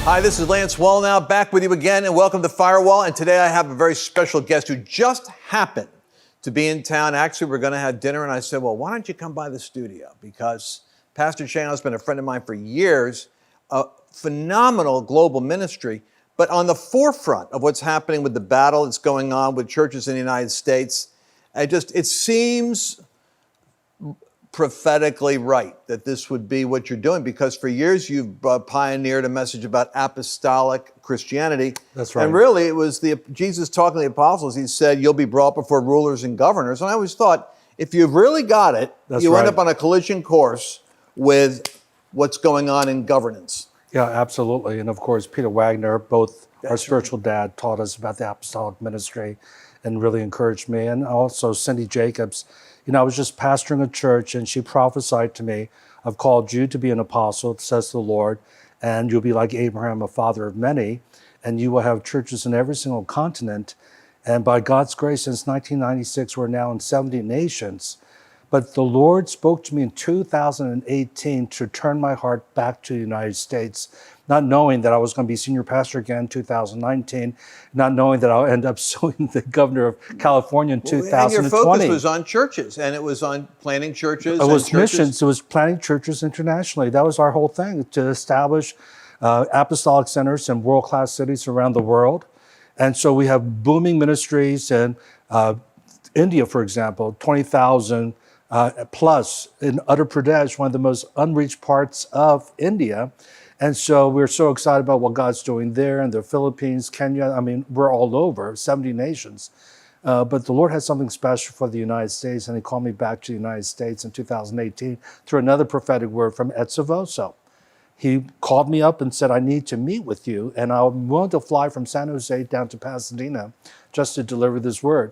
Hi, this is Lance Wallnau, back with you again, and welcome to Firewall. And today I have a very special guest who just happened to be in town. Actually, we're going to have dinner, and I said, well, why don't you come by the studio? Because Pastor Che Ahn has been a friend of mine for years, a phenomenal global ministry, but on the forefront of what's happening with the battle that's going on with churches in the United States. It seems prophetically right that this would be what you're doing, because for years you've pioneered a message about apostolic Christianity. That's right. And really it was Jesus talking to the apostles. He said, you'll be brought before rulers and governors. And I always thought, if you've really got it, you end up on a collision course with what's going on in governance. Yeah, absolutely. And of course, Peter Wagner, both our spiritual dad, taught us about the apostolic ministry and really encouraged me. And also Cindy Jacobs. You know, I was just pastoring a church and she prophesied to me, I've called you to be an apostle, says the Lord, and you'll be like Abraham, a father of many, and you will have churches in every single continent. And by God's grace, since 1996, we're now in 70 nations. But the Lord spoke to me in 2018 to turn my heart back to the United States, not knowing that I was going to be senior pastor again in 2019, not knowing that I'll end up suing the governor of California in 2020. And your focus was on churches, and it was on planting churches. It was missions. It was planting churches internationally. That was our whole thing, to establish apostolic centers in world-class cities around the world. And so we have booming ministries in India, for example, 20,000 plus in Uttar Pradesh, one of the most unreached parts of India. And so we're so excited about what God's doing there, and the Philippines, Kenya. I mean, we're all over, 70 nations. But the Lord had something special for the United States, and he called me back to the United States in 2018 through another prophetic word from Ed Savoso. He called me up and said, I need to meet with you, and I'm willing to fly from San Jose down to Pasadena just to deliver this word.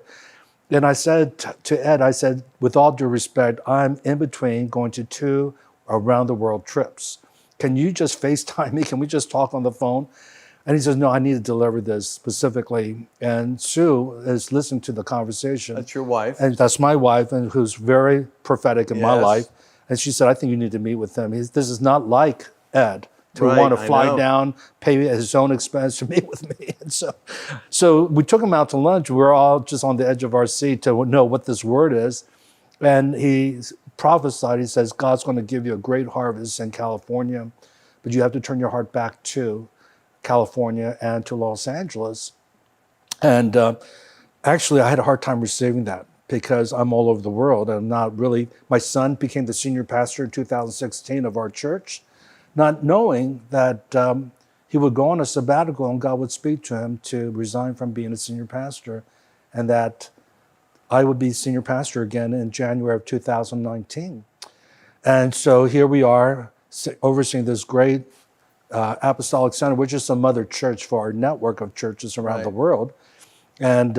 And I said to Ed, I said, with all due respect, I'm in between going to 2 around the world trips. Can you just FaceTime me? Can we just talk on the phone? And he says, no, I need to deliver this specifically. And Sue is listening to the conversation. That's your wife. And that's my wife, and who's very prophetic in my life. And she said, I think you need to meet with him. This is not like Ed to want to fly down, pay his own expense to meet with me. And so we took him out to lunch. We were all just on the edge of our seat to know what this word is. And he prophesied, he says, God's going to give you a great harvest in California, but you have to turn your heart back to California and to Los Angeles. And actually, I had a hard time receiving that because I'm all over the world. I'm not really, my son became the senior pastor in 2016 of our church, not knowing that he would go on a sabbatical and God would speak to him to resign from being a senior pastor, and that I would be senior pastor again in January of 2019. And so here we are overseeing this great apostolic center, which is a mother church for our network of churches around the world. And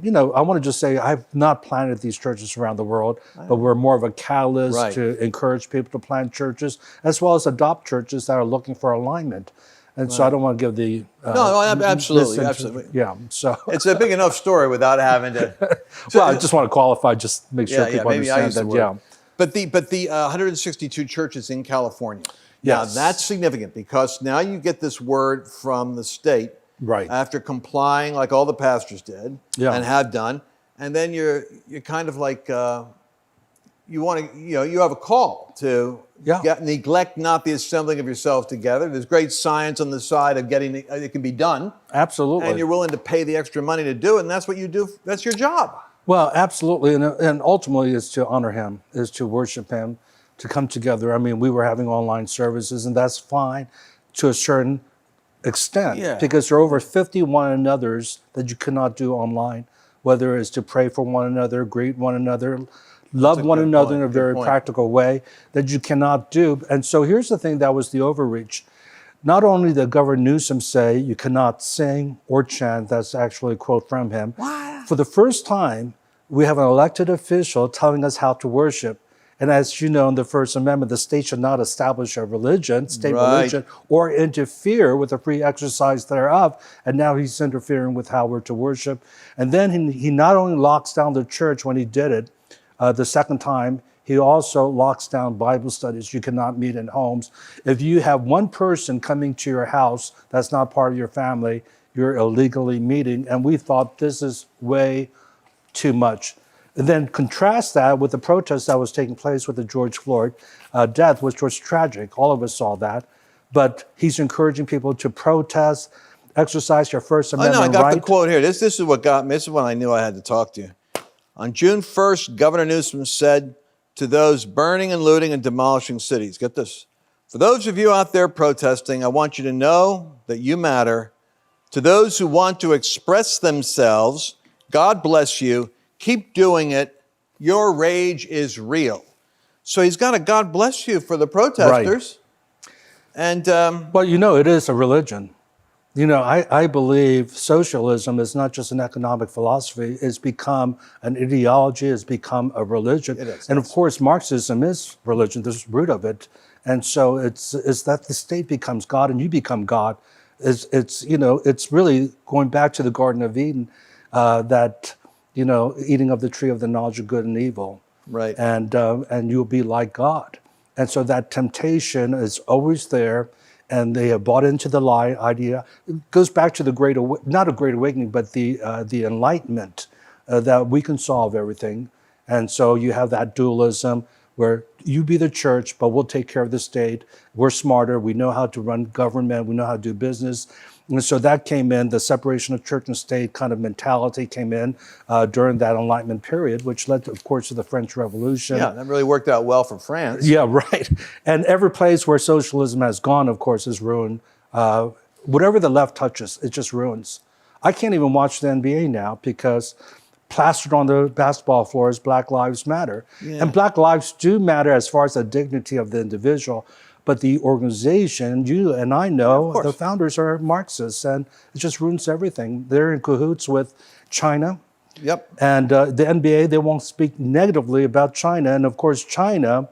you know, I want to just say, I've not planted these churches around the world, but we're more of a catalyst to encourage people to plant churches, as well as adopt churches that are looking for alignment. And so I don't want to give the... no, absolutely. Yeah, so... It's a big enough story without having to... Well, I just want to qualify, just make sure people understand that, But the 162 churches in California, now that's significant, because now you get this word from the state, after complying like all the pastors did and have done, and then you're kind of like you want to, you have a call to neglect not the assembling of yourselves together. There's great science on the side of getting it can be done. Absolutely. And you're willing to pay the extra money to do it, and that's what you do. That's your job. Well, absolutely, and ultimately is to honor him, is to worship him, to come together. I mean, we were having online services, and that's fine to a certain extent, because there are over 50 one another's that you cannot do online, whether it's to pray for one another, greet one another, love one another in a very practical way, that you cannot do. And so here's the thing that was the overreach. Not only did Governor Newsom say you cannot sing or chant, that's actually a quote from him. For the first time, we have an elected official telling us how to worship. And as you know, in the First Amendment, the state should not establish a religion, state religion, or interfere with the free exercise thereof. And now he's interfering with how we're to worship. And then he not only locks down the church when he did it, the second time, He also locks down Bible studies. You cannot meet in homes. If you have one person coming to your house that's not part of your family, you're illegally meeting. And we thought this is way too much. And then contrast that with the protest that was taking place with the George Floyd death, which was tragic. All of us saw that. But he's encouraging people to protest, exercise your First Amendment right. I got the quote here. This is what got me. This is when I knew I had to talk to you. On June 1st, Governor Newsom said to those burning and looting and demolishing cities, get this, for those of you out there protesting, I want you to know that you matter. To those who want to express themselves, God bless you. Keep doing it. Your rage is real. So he's got a God bless you for the protesters. Right. And well, you know, it is a religion. You know, I believe socialism is not just an economic philosophy. It's become an ideology. It's become a religion. It is. And of course, Marxism is religion, the root of it. And so it's that the state becomes God and you become God. It's you know, it's really going back to the Garden of Eden, that, you know, eating of the tree of the knowledge of good and evil. Right. And you'll be like God. And so that temptation is always there. And they have bought into the lie idea. It goes back to the not a great awakening, but the enlightenment that we can solve everything. And so you have that dualism where you be the church, but we'll take care of the state. We're smarter. We know how to run government. We know how to do business. And so that came in, the separation of church and state kind of mentality came in during that Enlightenment period, which led, of course, to the French Revolution. Yeah, that really worked out well for France. Yeah, right. And every place where socialism has gone, of course, is ruined. Whatever the left touches, it just ruins. I can't even watch the NBA now because plastered on the basketball floor is Black Lives Matter. Yeah. And Black lives do matter as far as the dignity of the individual. But the organization, you and I know, the founders are Marxists, and it just ruins everything. They're in cahoots with China. Yep. And the NBA, they won't speak negatively about China. And of course, China,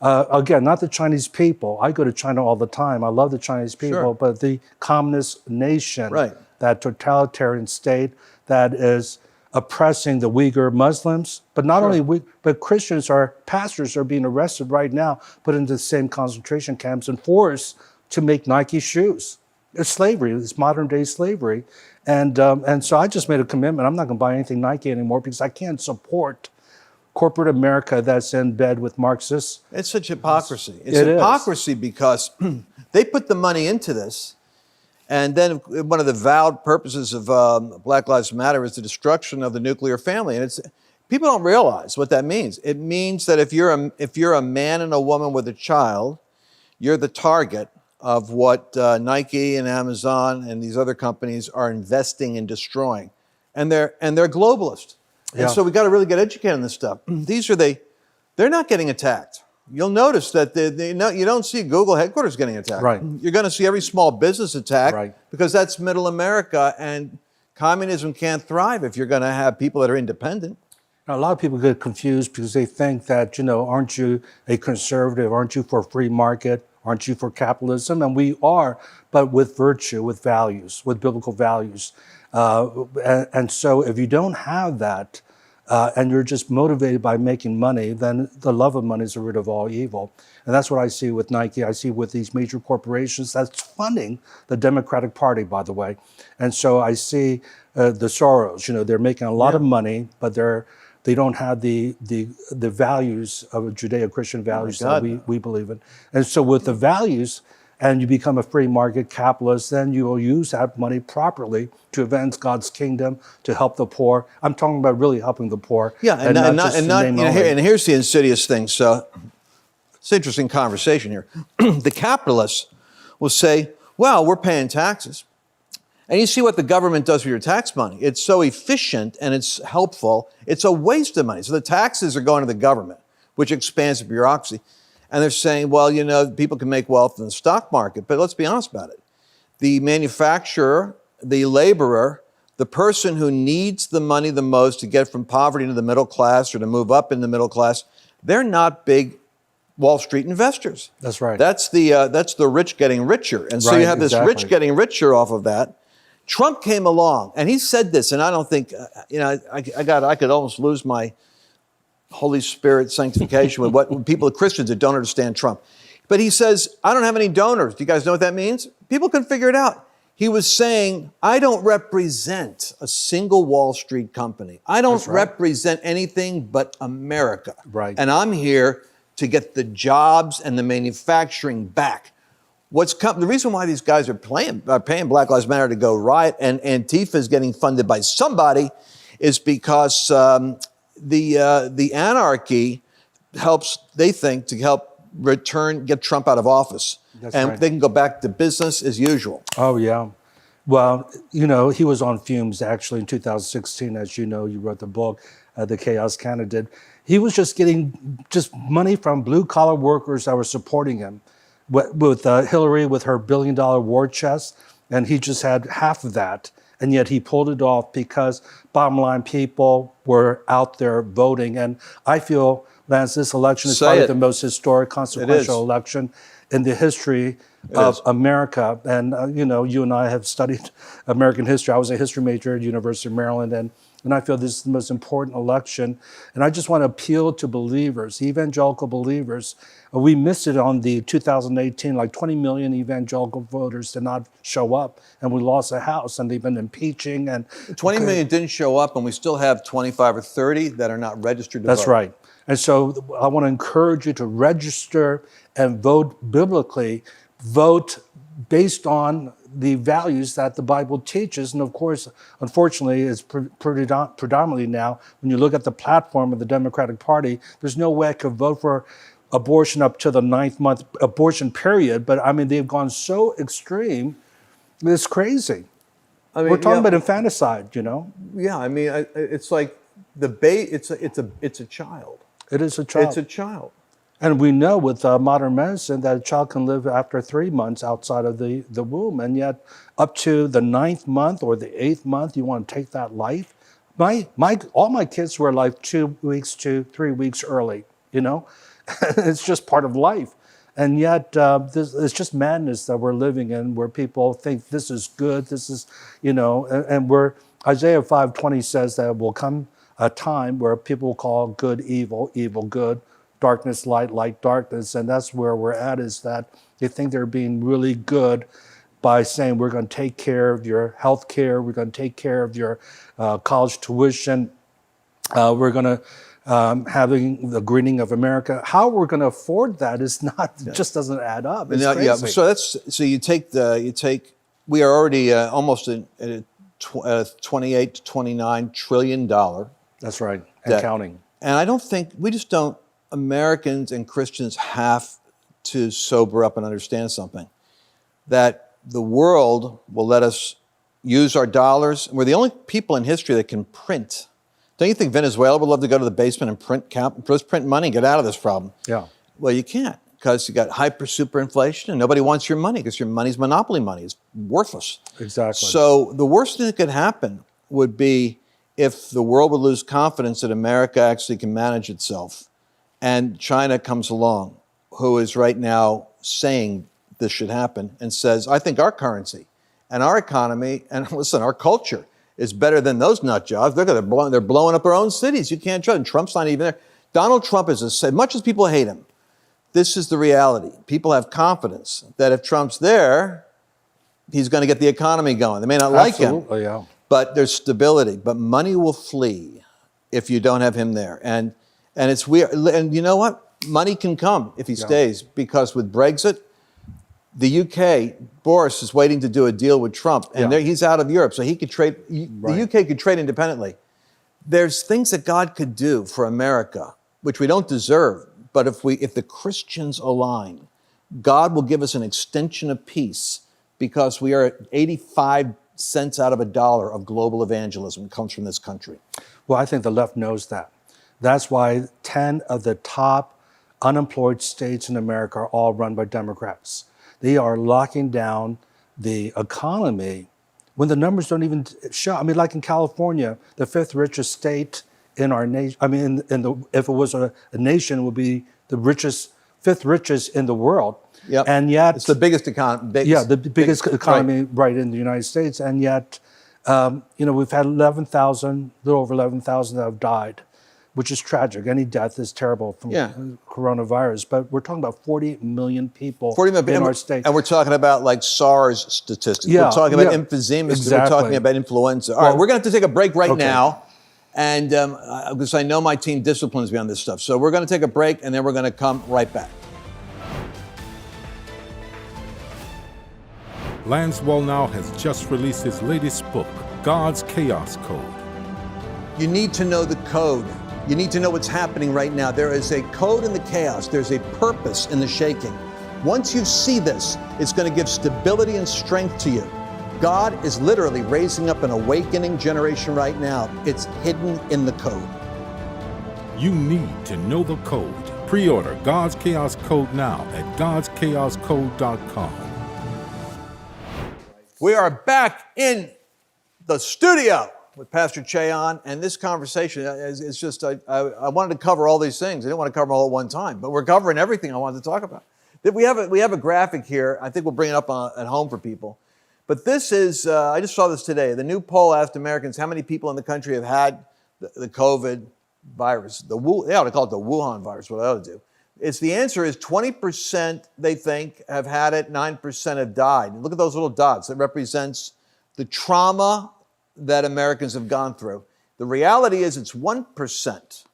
again, not the Chinese people. I go to China all the time. I love the Chinese people, sure. But the communist nation, right. That totalitarian state that is oppressing the Uyghur Muslims, but not sure. only but Christians pastors are being arrested right now, put into the same concentration camps and forced to make Nike shoes. It's slavery. It's modern day slavery, and so I just made a commitment. I'm not going to buy anything Nike anymore because I can't support corporate America that's in bed with Marxists. It's such hypocrisy. It's hypocrisy because they put the money into this. And then one of the vowed purposes of Black Lives Matter is the destruction of the nuclear family. And people don't realize what that means. It means that if you're a man and a woman with a child, you're the target of what Nike and Amazon and these other companies are investing in destroying. And they're globalist. Yeah. And so we got to really get educated on this stuff. They're not getting attacked. You'll notice that you don't see Google headquarters getting attacked. Right. You're going to see every small business attacked, right. Because that's middle America, and communism can't thrive if you're going to have people that are independent. Now, a lot of people get confused because they think that, aren't you a conservative? Aren't you for free market? Aren't you for capitalism? And we are, but with virtue, with values, with biblical values. And so if you don't have that, and you're just motivated by making money, then the love of money is the root of all evil. And that's what I see with Nike. I see with these major corporations that's funding the Democratic Party, by the way. And so I see the Soros, they're making a lot of money, but they don't have the values of Judeo-Christian values that we believe in. And so with the values, and you become a free market capitalist, then you will use that money properly to advance God's kingdom, to help the poor. I'm talking about really helping the poor. Yeah, and here's the insidious thing. So it's an interesting conversation here. The capitalists will say, well, we're paying taxes. And you see what the government does with your tax money. It's so efficient and it's helpful. It's a waste of money. So the taxes are going to the government, which expands the bureaucracy. And they're saying, well, people can make wealth in the stock market. But let's be honest about it. The manufacturer, the laborer, the person who needs the money the most to get from poverty into the middle class or to move up in the middle class, they're not big Wall Street investors. That's right. That's the rich getting richer. And so you have this rich getting richer off of that. Trump came along and he said this, and I don't think, I could almost lose my Holy Spirit sanctification with what people, Christians that don't understand Trump. But he says, I don't have any donors. Do you guys know what that means? People can figure it out. He was saying, I don't represent a single Wall Street company. I don't represent anything but America. Right. And I'm here to get the jobs and the manufacturing back. The reason why these guys are paying Black Lives Matter to go riot and Antifa is getting funded by somebody is because the anarchy helps, they think, to help get Trump out of office. They can go back to business as usual. Oh, yeah. Well, you know, he was on fumes actually in 2016. As you know, you wrote the book, The Chaos Candidate. He was just getting money from blue collar workers that were supporting him. With Hillary, with her $1 billion war chest, and he just had half of that. And yet he pulled it off because, bottom line, people were out there voting. And I feel, Lance, this election is probably the most historic, consequential election in the history of America. And, you know, you and I have studied American history. I was a history major at the University of Maryland, and I feel this is the most important election. And I just want to appeal to believers, evangelical believers. We missed it on the 2018, like 20 million evangelical voters did not show up, and we lost a House, and they've been impeaching. And 20 million didn't show up, and we still have 25 or 30 that are not registered to vote. That's right. And so I want to encourage you to register and vote biblically, vote based on the values that the Bible teaches. And of course, unfortunately, it's predominantly now, when you look at the platform of the Democratic Party, there's no way I could vote for abortion up to the 9th month abortion period. But I mean, they've gone so extreme, it's crazy. I mean, we're talking about infanticide, you know? Yeah, I mean, it's like it's a child. It is a child. It's a child. And we know with modern medicine that a child can live after 3 months outside of the womb. And yet up to the 9th month or the 8th month, you want to take that life. All my kids were like 2 weeks to 3 weeks early, you know? It's just part of life. And yet it's just madness that we're living in, where people think this is good, this is, you know, and Isaiah 5:20 says that will come a time where people will call good evil, evil good, darkness light, light darkness. And that's where we're at, is that they think they're being really good by saying we're going to take care of your health care, we're going to take care of your college tuition, we're going to having the greening of America. How we're going to afford that is not, just doesn't add up. It's crazy. Yeah, so you take we are already almost at a $28 to $29 trillion. That's right, and counting. And I don't think, Americans and Christians have to sober up and understand something, that the world will let us use our dollars. We're the only people in history that can print. Don't you think Venezuela would love to go to the basement and print money and get out of this problem? Yeah. Well, you can't, because you got super inflation and nobody wants your money because your money's monopoly money. It's worthless. Exactly. So the worst thing that could happen would be if the world would lose confidence that America actually can manage itself, and China comes along, who is right now saying this should happen, and says, I think our currency and our economy and listen, our culture is better than those nut jobs. They're blowing up their own cities. You can't trust. And Trump's not even there. Donald Trump is, as much as people hate him, this is the reality. People have confidence that if Trump's there, he's going to get the economy going. They may not like him, but there's stability. But money will flee if you don't have him there. And it's weird. And you know what? Money can come if he stays, because with Brexit, the UK, Boris is waiting to do a deal with Trump, and he's out of Europe, so he could trade. The UK could trade independently. There's things that God could do for America, which we don't deserve, but if the Christians align, God will give us an extension of peace, because we are at 85 cents out of a dollar of global evangelism comes from this country. Well, I think the left knows that. That's why 10 of the top unemployed states in America are all run by Democrats. They are locking down the economy when the numbers don't even show. I mean, like in California, the 5th richest state in our nation. I mean, if it was a nation, it would be the 5th richest in the world. Yep. And yet, it's the biggest economy. The biggest economy right in the United States. And yet, we've had 11,000, a little over 11,000 that have died which is tragic. Any death is terrible from coronavirus, but we're talking about 40 million people 40 million, in our state. And we're talking about like SARS statistics. We're talking about emphysema. Exactly. We're talking about influenza. All right, we're going to have to take a break right now. And because I know my team disciplines me on this stuff. So we're going to take a break, and then we're going to come right back. Lance Wallnau has just released his latest book, God's Chaos Code. You need to know the code. You need to know what's happening right now. There is a code in the chaos. There's a purpose in the shaking. Once you see this, it's going to give stability and strength to you. God is literally raising up an awakening generation right now. It's hidden in the code. You need to know the code. Pre-order God's Chaos Code now at godschaoscode.com. We are back in the studio with Pastor Che Ahn, and this conversation is just, I wanted to cover all these things. I didn't want to cover them all at one time, but we're covering everything I wanted to talk about. We have a graphic here. I think we'll bring it up at home for people. But this is, I just saw this today. The new poll asked Americans how many people in the country have had the COVID virus. They ought to call it the Wuhan virus, what they ought to do. The answer is 20% they think have had it, 9% have died. And look at those little dots. That represents the trauma that Americans have gone through. The reality is it's 1%.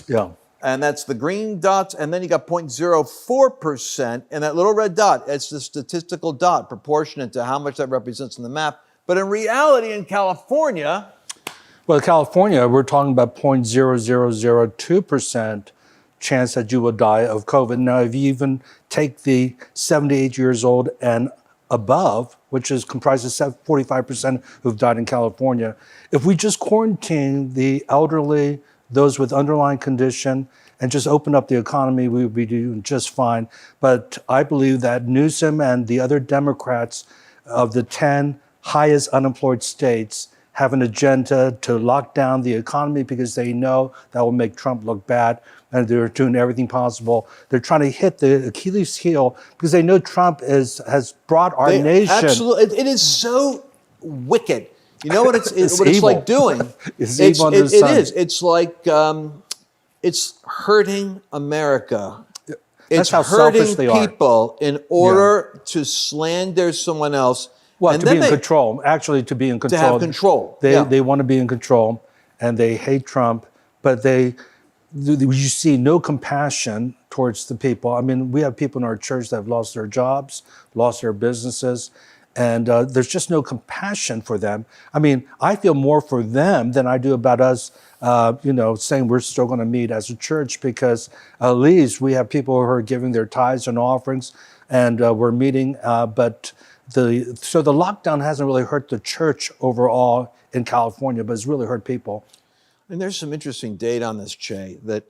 Yeah. And that's the green dots, and then you got 0.04%, and that little red dot, it's the statistical dot, proportionate to how much that represents on the map. But in reality, in California... Well, California, we're talking about 0.0002% chance that you will die of COVID. Now, if you even take the 78 years old and above, which is comprised of 45% who've died in California, if we just quarantine the elderly, those with underlying condition, and just open up the economy, we would be doing just fine. But I believe that Newsom and the other Democrats of the 10 highest unemployed states have an agenda to lock down the economy because they know that will make Trump look bad, and they're doing everything possible. They're trying to hit the Achilles heel because they know Trump has brought our nation. Absolutely, it is so wicked. You know what it's like doing? It's evil under the sun. It is. It's like it's hurting America. It's how selfish they are. people in order to slander someone else. Well, and to be in control. Actually, to be in control. To have control. They want to be in control, and they hate Trump, but you see no compassion towards the people. I mean, we have people in our church that have lost their jobs, lost their businesses, and there's just no compassion for them. I mean, I feel more for them than I do about us, saying we're still going to meet as a church, because at least we have people who are giving their tithes and offerings, and we're meeting. But the lockdown hasn't really hurt the church overall in California, but it's really hurt people. And there's some interesting data on this, Che, that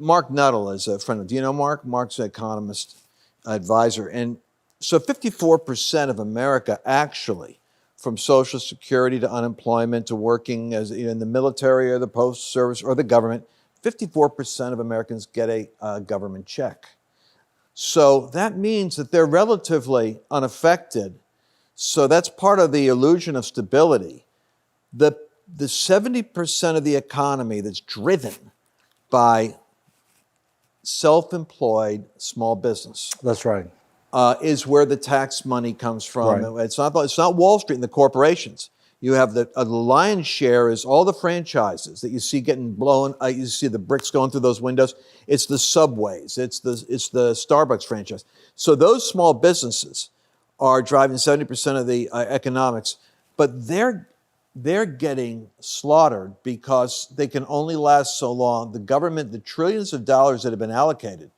Mark Nuttall is a friend of, do you know Mark? Mark's an economist advisor. And so 54% of America actually, from Social Security to unemployment to working as in the military or the postal service or the government, 54% of Americans get a government check. So that means that they're relatively unaffected. So that's part of the illusion of stability. The 70% of the economy that's driven by self-employed small business. That's right. Is where the tax money comes from. Right. It's not Wall Street and the corporations. You have the lion's share is all the franchises that you see getting blown. You see the bricks going through those windows. It's the Subways. It's the Starbucks franchise. So those small businesses are driving 70% of the economics, but they're getting slaughtered because they can only last so long. The government, the trillions of dollars that have been allocated,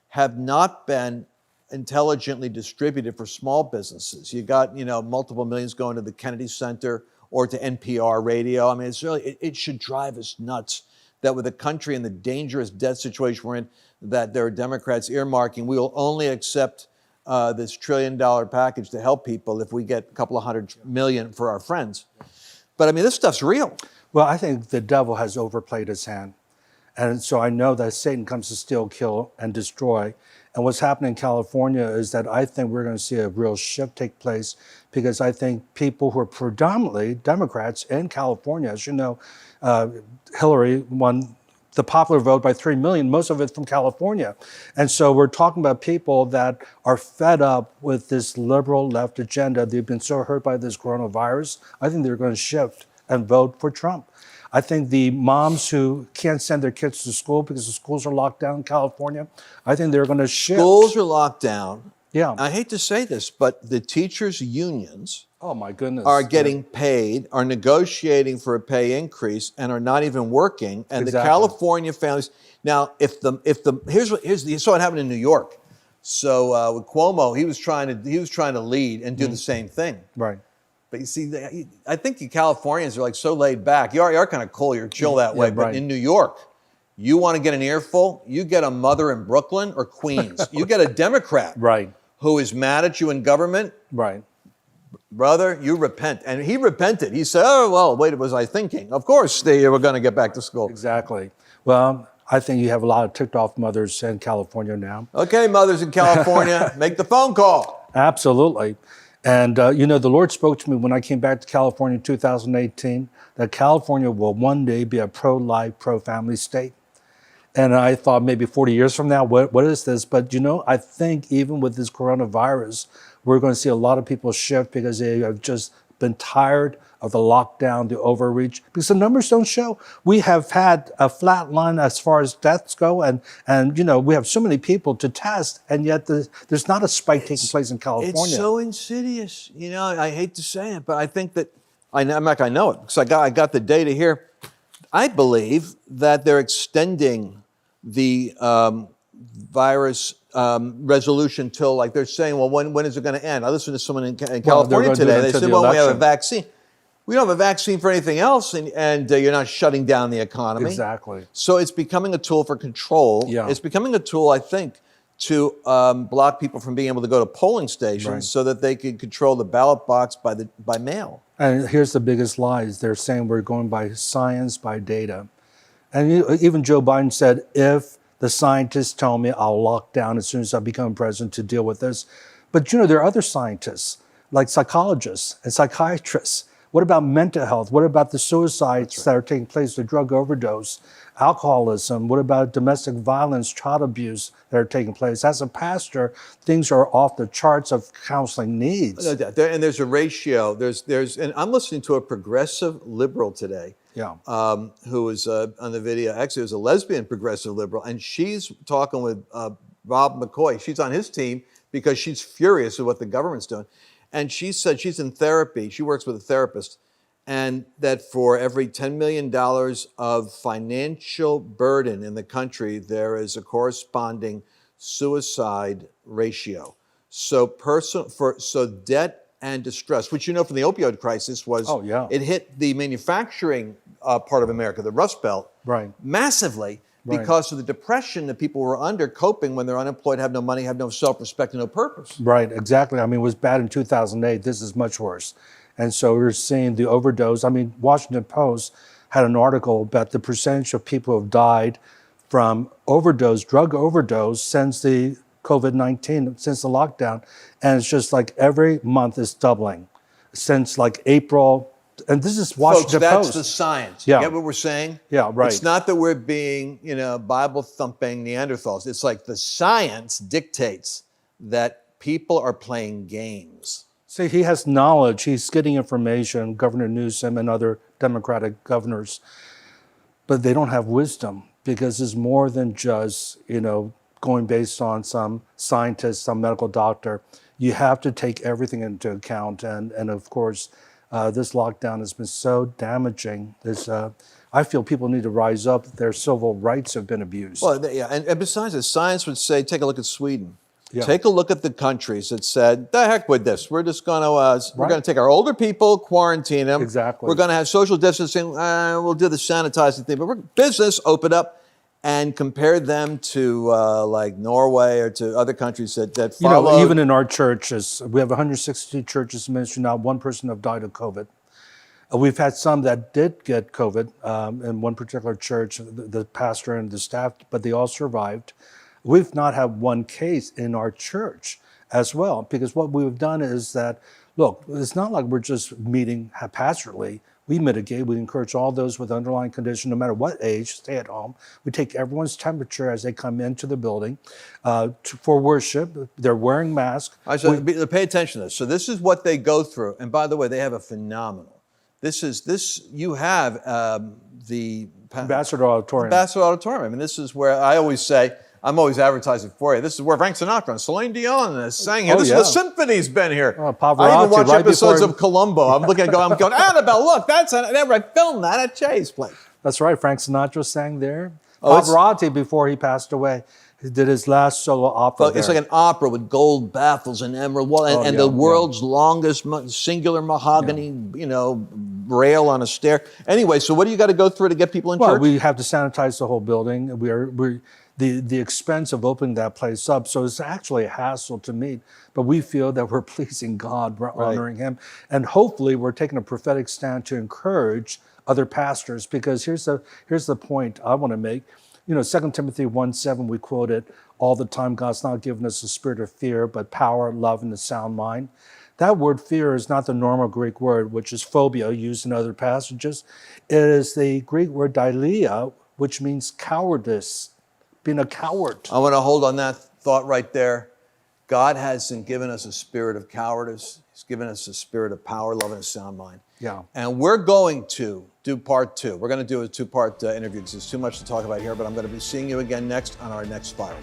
have not been intelligently distributed for small businesses. You got, multiple millions going to the Kennedy Center or to NPR radio. I mean, it's really, it should drive us nuts that with the country and the dangerous debt situation we're in, that there are Democrats earmarking, we will only accept this $1 trillion package to help people if we get a couple of $100 million for our friends. But I mean, this stuff's real. Well, I think the devil has overplayed his hand. And so I know that Satan comes to steal, kill, and destroy. And what's happening in California is that I think we're going to see a real shift take place, because I think people who are predominantly Democrats in California, as you know, Hillary won the popular vote by 3 million, most of it from California. And so we're talking about people that are fed up with this liberal left agenda. They've been so hurt by this coronavirus. I think they're going to shift and vote for Trump. I think the moms who can't send their kids to school because the schools are locked down in California, I think they're going to shift. Schools are locked down. Yeah. I hate to say this, but the teachers' unions, oh my goodness, are getting paid, are negotiating for a pay increase, and are not even working. And the California families. Now, here's you saw what happened in New York. So with Cuomo, he was trying to lead and do the same thing. Right. But you see, I think the Californians are like so laid back. You are kind of cool. You're chill that way. But in New York, you want to get an earful, you get a mother in Brooklyn or Queens. You get a Democrat, right, who is mad at you in government. Right. Brother, you repent. And he repented. He said, oh, well, wait, was I thinking? Of course they were going to get back to school. Exactly. Well, I think you have a lot of ticked off mothers in California now. Okay, mothers in California, make the phone call. Absolutely. And, you know, the Lord spoke to me when I came back to California in 2018, that California will one day be a pro-life, pro-family state. And I thought maybe 40 years from now, what is this? But, you know, I think even with this coronavirus, we're going to see a lot of people shift because they have just been tired of the lockdown, the overreach, because the numbers don't show. We have had a flat line as far as deaths go, and you know, we have so many people to test, and yet there's not a spike taking place in California. It's so insidious. You know, I hate to say it, but I think that, I know it, because I got the data here. I believe that they're extending the virus resolution till, like, they're saying, well, when is it going to end? I listened to someone in California today. They said, well, we have a vaccine. We don't have a vaccine for anything else, and you're not shutting down the economy. Exactly. So it's becoming a tool for control. Yeah. It's becoming a tool, I think, to block people from being able to go to polling stations so that they can control the ballot box by mail. And here's the biggest lies. They're saying we're going by science, by data. And even Joe Biden said, if the scientists tell me, I'll lock down as soon as I become president to deal with this. But, you know, there are other scientists, like psychologists and psychiatrists. What about mental health? What about the suicides that are taking place, the drug overdose, alcoholism? What about domestic violence, child abuse that are taking place? As a pastor, things are off the charts of counseling needs. And there's a ratio. And I'm listening to a progressive liberal today. Yeah. Who was on the video. Actually, it was a lesbian progressive liberal, and she's talking with Bob McCoy. She's on his team because she's furious at what the government's doing. And she said she's in therapy. She works with a therapist, and that for every $10 million of financial burden in the country, there is a corresponding suicide ratio. So debt and distress, which, you know, from the opioid crisis was, it hit the manufacturing part of America, the Rust Belt, massively because of the depression that people were under, coping when they're unemployed, have no money, have no self-respect, and no purpose. Right, exactly. I mean, it was bad in 2008. This is much worse. And so we're seeing the overdose. I mean, Washington Post had an article about the percentage of people who have died from overdose, drug overdose, since the COVID-19, since the lockdown. And it's just like every month is doubling since like April. And this is Washington Folks, Post. that's the science. Yeah. You get what we're saying? Yeah, right. It's not that we're being, you know, Bible-thumping Neanderthals. It's like the science dictates that people are playing games. See, he has knowledge. He's getting information, Governor Newsom and other Democratic governors. But they don't have wisdom, because it's more than just, you know, going based on some scientist, some medical doctor. You have to take everything into account. And of course, this lockdown has been so damaging. I feel people need to rise up. Their civil rights have been abused. Well, yeah, and besides this, science would say, take a look at Sweden. Yeah. Take a look at the countries that said, the heck with this. We're just going to we're going to take our older people, quarantine them. Exactly. We're going to have social distancing. We'll do the sanitizing thing, but we're business open up. And compare them to like Norway or to other countries that follow. You know, even in our churches, we have 160 churches in ministry now. One person have died of COVID. We've had some that did get COVID in one particular church, the pastor and the staff, but they all survived. we've not had one case in our church as well, because what we've done is that, look, it's not like we're just meeting haphazardly. We mitigate, we encourage all those with underlying condition, no matter what age, stay at home. We take everyone's temperature as they come into the building for worship. They're wearing masks. Pay attention to this. So this is what they go through. And by the way, they have a phenomenal. You have the Ambassador Auditorium. Ambassador Auditorium. I mean, this is where I always say, I'm always advertising for you. This is where Frank Sinatra and Celine Dion sang here. This is the symphony's been here. Pavarotti, I even watch episodes before... of Columbo. I'm looking at I'm going, Annabelle, look, I filmed that at Che's place. That's right. Frank Sinatra sang there. Pavarotti, before he passed away, he did his last solo opera there. It's like an opera with gold baffles and emerald wall, and the world's longest singular mahogany, rail on a stair. Anyway, so what do you got to go through to get people in church? Well, we have to sanitize the whole building. We're the expense of opening that place up. So it's actually a hassle to meet, but we feel that we're pleasing God, we're honoring Him, and hopefully we're taking a prophetic stand to encourage other pastors. Because here's the point I want to make. 2 Timothy 1:7, we quote it all the time. God's not given us a spirit of fear, but power, love, and a sound mind. That word fear is not the normal Greek word, which is phobia, used in other passages. It is the Greek word dileia, which means cowardice, being a coward. I want to hold on that thought right there. God hasn't given us a spirit of cowardice. He's given us a spirit of power, love, and a sound mind. Yeah. And we're going to do part 2. We're going to do a 2-part interview because there's too much to talk about here, but I'm going to be seeing you again next on our next Firewall.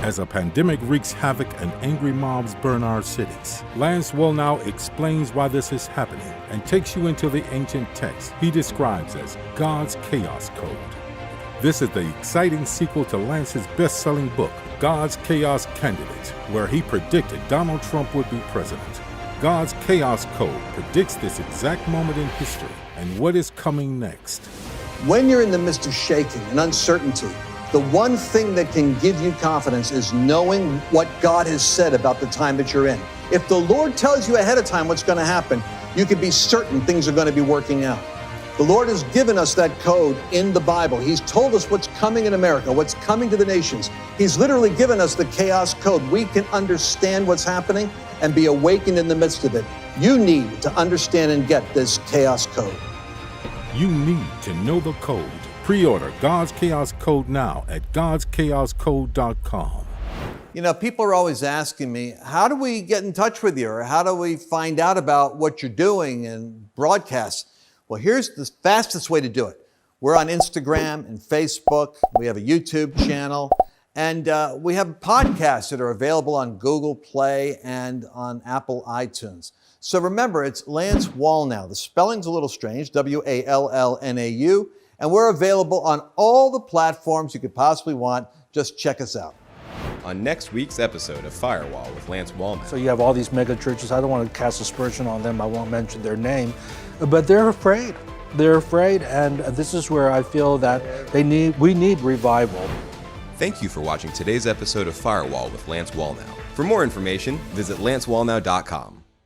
As a pandemic wreaks havoc and angry mobs burn our cities, Lance Wallnau explains why this is happening and takes you into the ancient text he describes as God's Chaos Code. This is the exciting sequel to Lance's best-selling book, God's Chaos Candidate, where he predicted Donald Trump would be president. God's Chaos Code predicts this exact moment in history and what is coming next. When you're in the midst of shaking and uncertainty, the one thing that can give you confidence is knowing what God has said about the time that you're in. If the Lord tells you ahead of time what's going to happen, you can be certain things are going to be working out. The Lord has given us that code in the Bible. He's told us what's coming in America, what's coming to the nations. He's literally given us the chaos code. We can understand what's happening and be awakened in the midst of it. You need to understand and get this chaos code. You need to know the code. Pre-order God's Chaos Code now at godschaoscode.com. People are always asking me, how do we get in touch with you? Or how do we find out about what you're doing and broadcast? Well, here's the fastest way to do it. We're on Instagram and Facebook. We have a YouTube channel. And we have podcasts that are available on Google Play and on Apple iTunes. So remember, it's Lance Wallnau. The spelling's a little strange, Wallnau. And we're available on all the platforms you could possibly want. Just check us out. On next week's episode of Firewall with Lance Wallnau. So you have all these mega churches. I don't want to cast aspersion on them. I won't mention their name. But they're afraid. They're afraid. And this is where I feel that we need revival. Thank you for watching today's episode of Firewall with Lance Wallnau. For more information, visit lancewallnau.com.